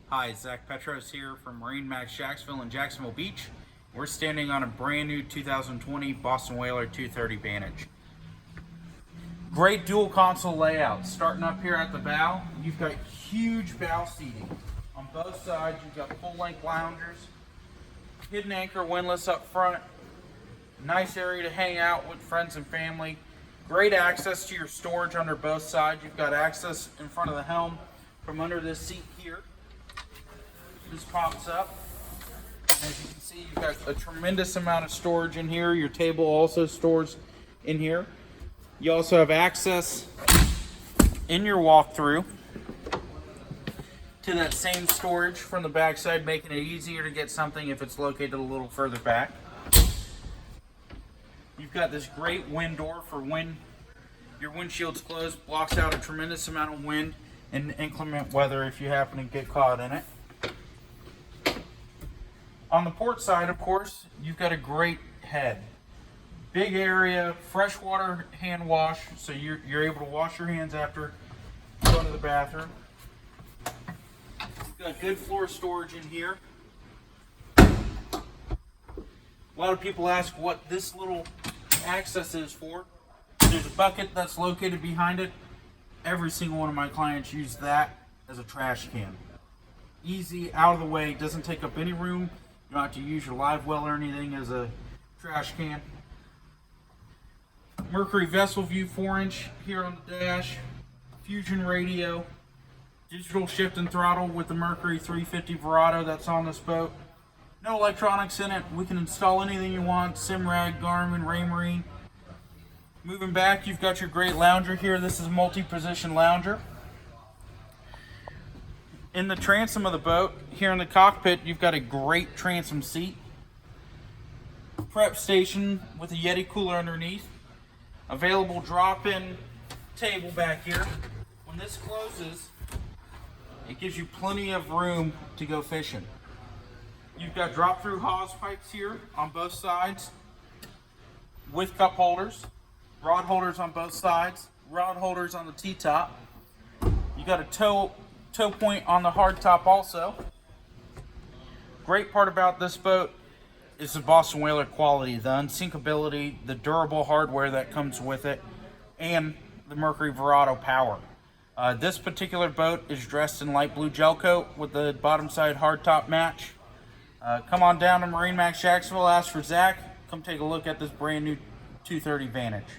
Hi, Zach Petros here from MarineMax Jacksonville and Jacksonville Beach. We're standing on a brand new 2020 Boston Whaler 230 Vantage. Great dual console layout. Starting up here at the bow, you've got huge bow seating. On both sides, you've got full-length loungers, hidden anchor windlass up front, nice area to hang out with friends and family. Great access to your storage under both sides. You've got access in front of the helm from under this seat here. This pops up. As you can see, you've got a tremendous amount of storage in here. Your table also stores in here. You also have access in your walkthrough to that same storage from the backside, making it easier to get something if it's located a little further back. You've got this great wind door for when your windshield's closed, blocks out a tremendous amount of wind and inclement weather if you happen to get caught in it. On the port side, of course, you've got a great head. Big area, freshwater hand wash, so you're able to wash your hands after going to the bathroom. You've got good floor storage in here. A lot of people ask what this little access is for. There's a bucket that's located behind it. Every single one of my clients use that as a trash can. Easy, out of the way, doesn't take up any room. You don't have to use your live well or anything as a trash can. Mercury Vessel View 4-inch here on the dash. Fusion radio. Digital shift and throttle with the Mercury 350 Verado that's on this boat. No electronics in it. We can install anything you want. Simrad, Garmin, Raymarine. Moving back, you've got your great lounger here. This is a multi-position lounger. In the transom of the boat, here in the cockpit, you've got a great transom seat. Prep station with a Yeti cooler underneath. Available drop-in table back here. When this closes, it gives you plenty of room to go fishing. You've got drop-through hose pipes here on both sides with cup holders. Rod holders on both sides. Rod holders on the T-top. You got a tow point on the hard top also. Great part about this boat is the Boston Whaler quality, the unsinkability, the durable hardware that comes with it, and the Mercury Verado power. This particular boat is dressed in light blue gel coat with the bottom side hardtop match. Come on down to MarineMax Jacksonville, ask for Zach. Come take a look at this brand new 230 Vantage.